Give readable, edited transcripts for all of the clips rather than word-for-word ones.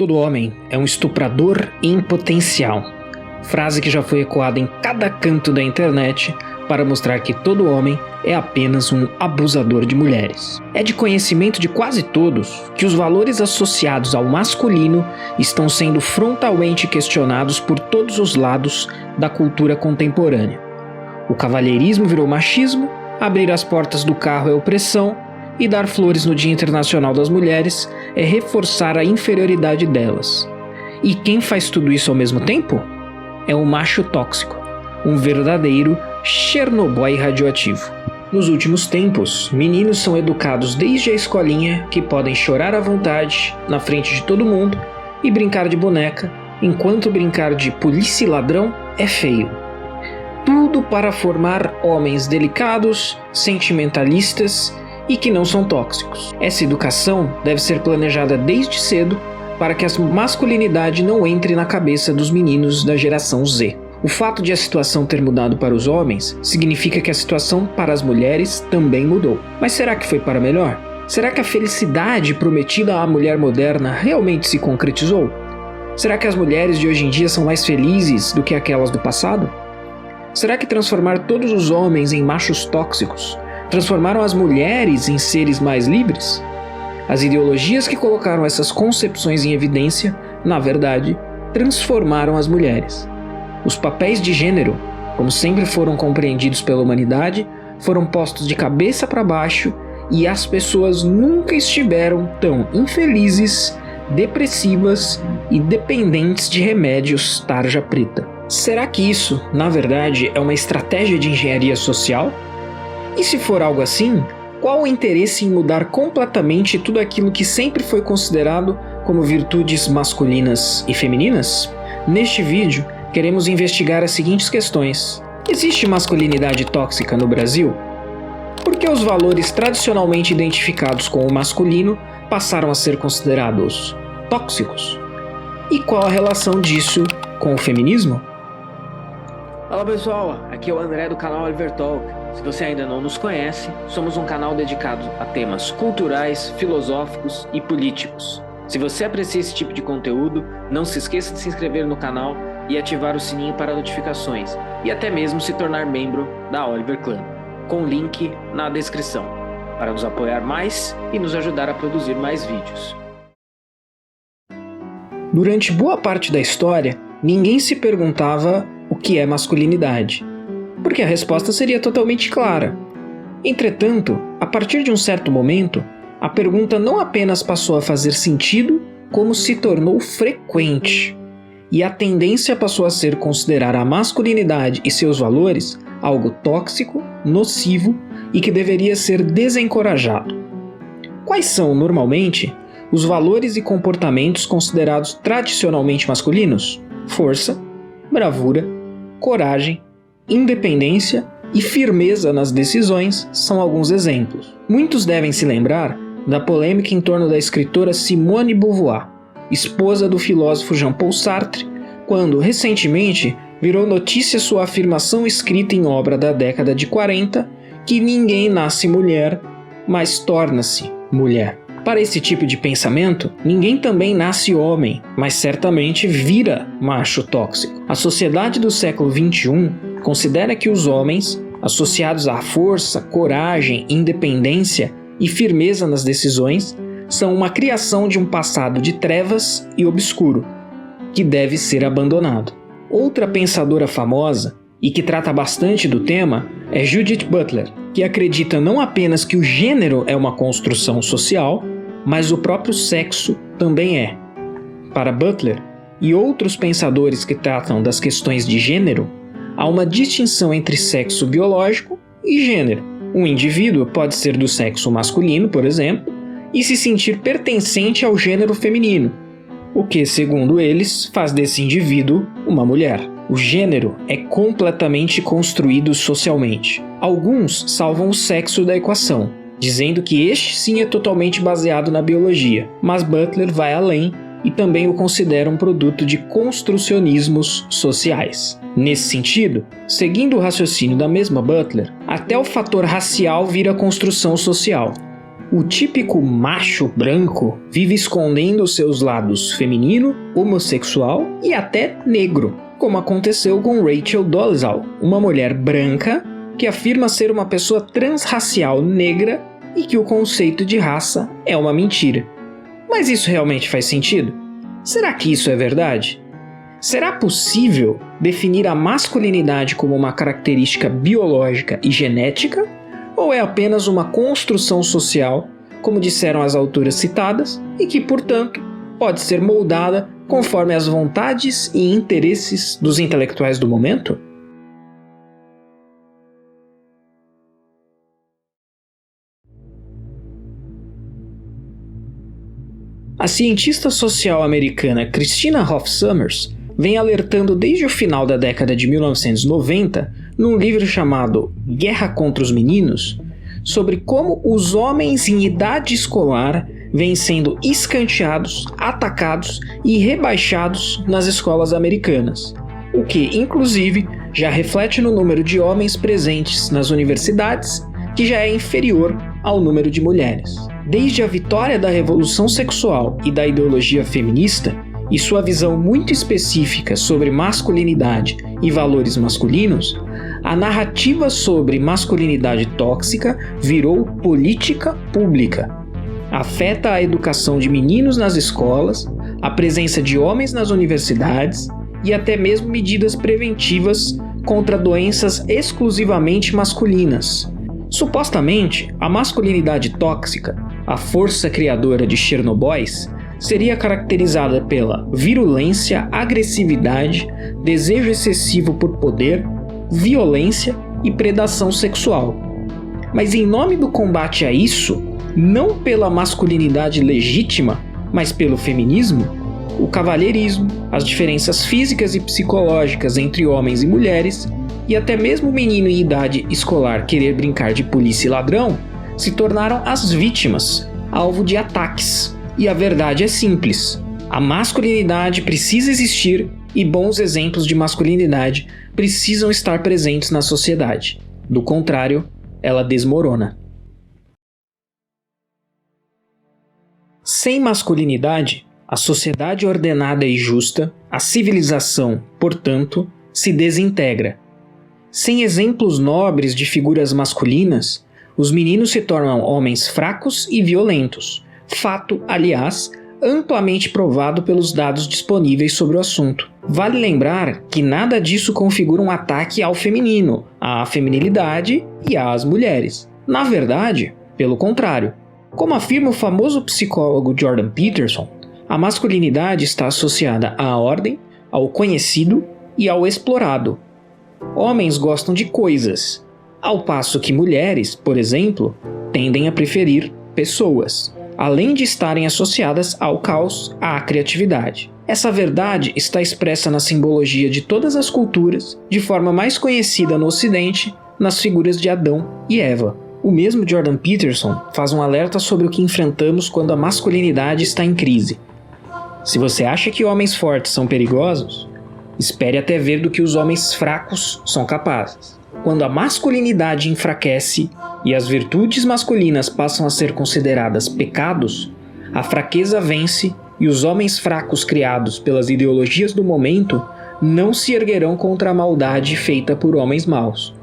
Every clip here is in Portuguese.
Todo homem é um estuprador em potencial. Frase que já foi ecoada em cada canto da internet para mostrar que todo homem é apenas um abusador de mulheres. É de conhecimento de quase todos que os valores associados ao masculino estão sendo frontalmente questionados por todos os lados da cultura contemporânea. O cavalheirismo virou machismo, abrir as portas do carro é opressão, e dar flores no Dia Internacional das Mulheres é reforçar a inferioridade delas. E quem faz tudo isso ao mesmo tempo? É o macho tóxico, um verdadeiro Chernobyl radioativo. Nos últimos tempos, meninos são educados desde a escolinha que podem chorar à vontade, na frente de todo mundo, e brincar de boneca, enquanto brincar de polícia e ladrão é feio. Tudo para formar homens delicados, sentimentalistas e que não são tóxicos. Essa educação deve ser planejada desde cedo para que a masculinidade não entre na cabeça dos meninos da geração Z. O fato de a situação ter mudado para os homens significa que a situação para as mulheres também mudou. Mas será que foi para melhor? Será que a felicidade prometida à mulher moderna realmente se concretizou? Será que as mulheres de hoje em dia são mais felizes do que aquelas do passado? Será que transformar todos os homens em machos tóxicos transformaram as mulheres em seres mais livres? As ideologias que colocaram essas concepções em evidência, na verdade, transformaram as mulheres. Os papéis de gênero, como sempre foram compreendidos pela humanidade, foram postos de cabeça para baixo e as pessoas nunca estiveram tão infelizes, depressivas e dependentes de remédios tarja preta. Será que isso, na verdade, é uma estratégia de engenharia social? E se for algo assim, qual o interesse em mudar completamente tudo aquilo que sempre foi considerado como virtudes masculinas e femininas? Neste vídeo, queremos investigar as seguintes questões. Existe masculinidade tóxica no Brasil? Por que os valores tradicionalmente identificados com o masculino passaram a ser considerados tóxicos? E qual a relação disso com o feminismo? Olá pessoal, aqui é o André do canal Oliver Talk. Se você ainda não nos conhece, somos um canal dedicado a temas culturais, filosóficos e políticos. Se você aprecia esse tipo de conteúdo, não se esqueça de se inscrever no canal e ativar o sininho para notificações, e até mesmo se tornar membro da Oliver Clan, com o link na descrição, para nos apoiar mais e nos ajudar a produzir mais vídeos. Durante boa parte da história, ninguém se perguntava o que é masculinidade, porque a resposta seria totalmente clara. Entretanto, a partir de um certo momento, a pergunta não apenas passou a fazer sentido, como se tornou frequente. E a tendência passou a ser considerar a masculinidade e seus valores algo tóxico, nocivo e que deveria ser desencorajado. Quais são, normalmente, os valores e comportamentos considerados tradicionalmente masculinos? Força, bravura, coragem, independência e firmeza nas decisões são alguns exemplos. Muitos devem se lembrar da polêmica em torno da escritora Simone de Beauvoir, esposa do filósofo Jean-Paul Sartre, quando, recentemente, virou notícia sua afirmação escrita em obra da década de 40 que ninguém nasce mulher, mas torna-se mulher. Para esse tipo de pensamento, ninguém também nasce homem, mas certamente vira macho tóxico. A sociedade do século XXI considera que os homens, associados à força, coragem, independência e firmeza nas decisões, são uma criação de um passado de trevas e obscuro, que deve ser abandonado. Outra pensadora famosa, e que trata bastante do tema, é Judith Butler, que acredita não apenas que o gênero é uma construção social, mas o próprio sexo também é. Para Butler e outros pensadores que tratam das questões de gênero, há uma distinção entre sexo biológico e gênero. Um indivíduo pode ser do sexo masculino, por exemplo, e se sentir pertencente ao gênero feminino, o que, segundo eles, faz desse indivíduo uma mulher. O gênero é completamente construído socialmente. Alguns salvam o sexo da equação, dizendo que este sim é totalmente baseado na biologia, mas Butler vai além e também o considera um produto de construcionismos sociais. Nesse sentido, seguindo o raciocínio da mesma Butler, até o fator racial vira construção social. o típico macho branco vive escondendo seus lados feminino, homossexual e até negro, como aconteceu com Rachel Dolezal, uma mulher branca que afirma ser uma pessoa transracial negra e que o conceito de raça é uma mentira. Mas isso realmente faz sentido? Será que isso é verdade? Será possível definir a masculinidade como uma característica biológica e genética? Ou é apenas uma construção social, como disseram as autoras citadas, e que, portanto, pode ser moldada conforme as vontades e interesses dos intelectuais do momento? A cientista social americana Christina Hoff Sommers vem alertando desde o final da década de 1990, num livro chamado Guerra contra os Meninos, sobre como os homens em idade escolar vêm sendo escanteados, atacados e rebaixados nas escolas americanas, o que, inclusive, já reflete no número de homens presentes nas universidades, que já é inferior ao número de mulheres. Desde a vitória da revolução sexual e da ideologia feminista, e sua visão muito específica sobre masculinidade e valores masculinos, a narrativa sobre masculinidade tóxica virou política pública. Afeta a educação de meninos nas escolas, a presença de homens nas universidades e até mesmo medidas preventivas contra doenças exclusivamente masculinas. Supostamente, a masculinidade tóxica, a força criadora de Chernobyls, seria caracterizada pela virulência, agressividade, desejo excessivo por poder, violência e predação sexual. Mas em nome do combate a isso, não pela masculinidade legítima, mas pelo feminismo, o cavalheirismo, as diferenças físicas e psicológicas entre homens e mulheres, e até mesmo o menino em idade escolar querer brincar de polícia e ladrão, se tornaram as vítimas, alvo de ataques. E a verdade é simples: a masculinidade precisa existir e bons exemplos de masculinidade precisam estar presentes na sociedade. Do contrário, ela desmorona. Sem masculinidade, a sociedade ordenada e justa, a civilização, portanto, se desintegra. Sem exemplos nobres de figuras masculinas, os meninos se tornam homens fracos e violentos. Fato, aliás, amplamente provado pelos dados disponíveis sobre o assunto. Vale lembrar que nada disso configura um ataque ao feminino, à feminilidade e às mulheres. Na verdade, pelo contrário. Como afirma o famoso psicólogo Jordan Peterson, a masculinidade está associada à ordem, ao conhecido e ao explorado. Homens gostam de coisas, ao passo que mulheres, por exemplo, tendem a preferir pessoas, além de estarem associadas ao caos, à criatividade. Essa verdade está expressa na simbologia de todas as culturas, de forma mais conhecida no Ocidente, nas figuras de Adão e Eva. O mesmo Jordan Peterson faz um alerta sobre o que enfrentamos quando a masculinidade está em crise. Se você acha que homens fortes são perigosos, espere até ver do que os homens fracos são capazes. Quando a masculinidade enfraquece e as virtudes masculinas passam a ser consideradas pecados, a fraqueza vence e os homens fracos criados pelas ideologias do momento não se erguerão contra a maldade feita por homens maus.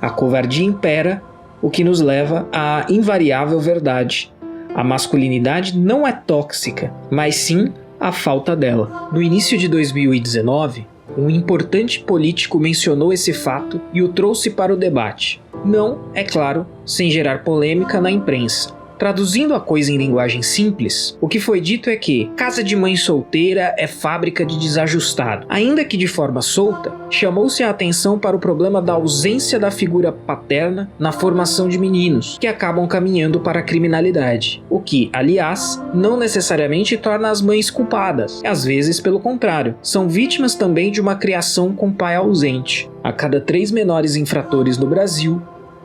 A covardia impera, o que nos leva à invariável verdade: a masculinidade não é tóxica, mas sim a falta dela. No início de 2019, um importante político mencionou esse fato e o trouxe para o debate. Não, é claro, sem gerar polêmica na imprensa. Traduzindo a coisa em linguagem simples, o que foi dito é que casa de mãe solteira é fábrica de desajustado. Ainda que de forma solta, chamou-se a atenção para o problema da ausência da figura paterna na formação de meninos, que acabam caminhando para a criminalidade. O que, aliás, não necessariamente torna as mães culpadas. Às vezes, pelo contrário, são vítimas também de uma criação com pai ausente. A cada 3 menores infratores no Brasil,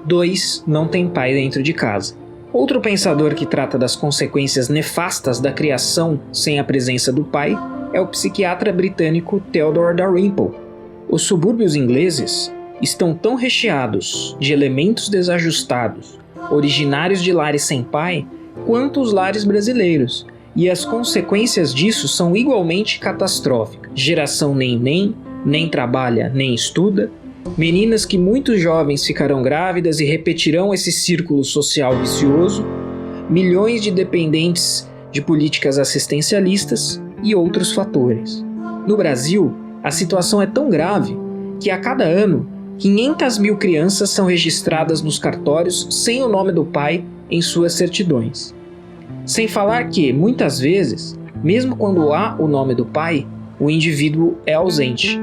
2 não têm pai dentro de casa. Outro pensador que trata das consequências nefastas da criação sem a presença do pai é o psiquiatra britânico Theodore Dalrymple. Os subúrbios ingleses estão tão recheados de elementos desajustados, originários de lares sem pai, quanto os lares brasileiros, e as consequências disso são igualmente catastróficas. Geração nem trabalha nem estuda, meninas que muito jovens ficarão grávidas e repetirão esse círculo social vicioso, milhões de dependentes de políticas assistencialistas e outros fatores. No Brasil, a situação é tão grave que a cada ano 500 mil crianças são registradas nos cartórios sem o nome do pai em suas certidões. Sem falar que, muitas vezes, mesmo quando há o nome do pai, o indivíduo é ausente.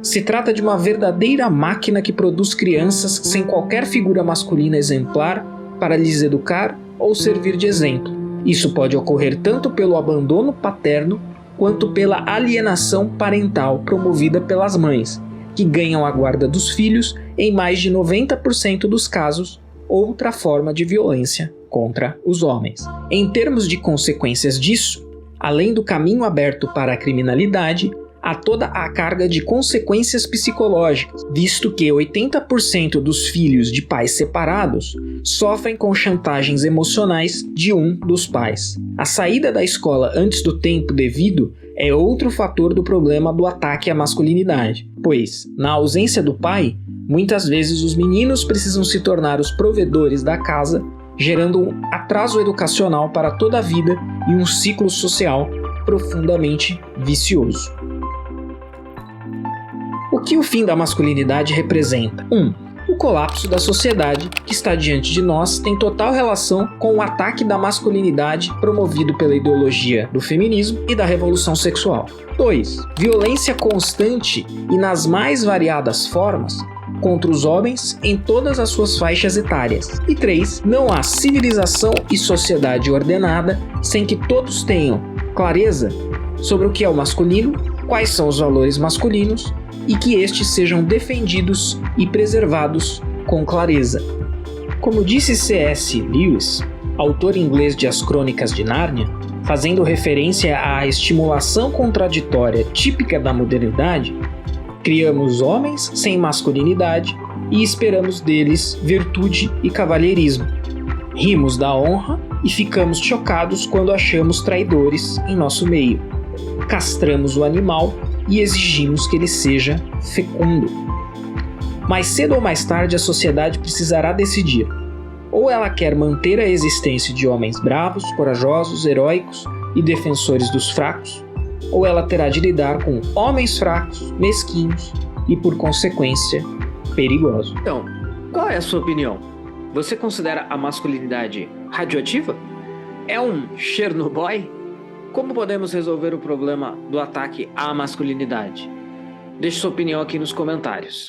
Se trata de uma verdadeira máquina que produz crianças sem qualquer figura masculina exemplar para lhes educar ou servir de exemplo. Isso pode ocorrer tanto pelo abandono paterno quanto pela alienação parental promovida pelas mães, que ganham a guarda dos filhos em mais de 90% dos casos, outra forma de violência contra os homens. Em termos de consequências disso, além do caminho aberto para a criminalidade, há toda a carga de consequências psicológicas, visto que 80% dos filhos de pais separados sofrem com chantagens emocionais de um dos pais. A saída da escola antes do tempo devido é outro fator do problema do ataque à masculinidade, pois, na ausência do pai, muitas vezes os meninos precisam se tornar os provedores da casa, gerando um atraso educacional para toda a vida e um ciclo social profundamente vicioso. O que o fim da masculinidade representa? 1. O colapso da sociedade que está diante de nós tem total relação com o ataque da masculinidade promovido pela ideologia do feminismo e da revolução sexual. 2. Violência constante e nas mais variadas formas contra os homens em todas as suas faixas etárias. E 3. Não há civilização e sociedade ordenada sem que todos tenham clareza sobre o que é o masculino, quais são os valores masculinos e que estes sejam defendidos e preservados com clareza. Como disse C.S. Lewis, autor inglês de As Crônicas de Nárnia, fazendo referência à estimulação contraditória típica da modernidade, criamos homens sem masculinidade e esperamos deles virtude e cavalheirismo. Rimos da honra e ficamos chocados quando achamos traidores em nosso meio. Castramos o animal e exigimos que ele seja fecundo. Mais cedo ou mais tarde a sociedade precisará decidir. Ou ela quer manter a existência de homens bravos, corajosos, heróicos e defensores dos fracos, ou ela terá de lidar com homens fracos, mesquinhos e, por consequência, perigosos. Então, qual é a sua opinião? Você considera a masculinidade radioativa? É um Chernobyl? Como podemos resolver o problema do ataque à masculinidade? Deixe sua opinião aqui nos comentários.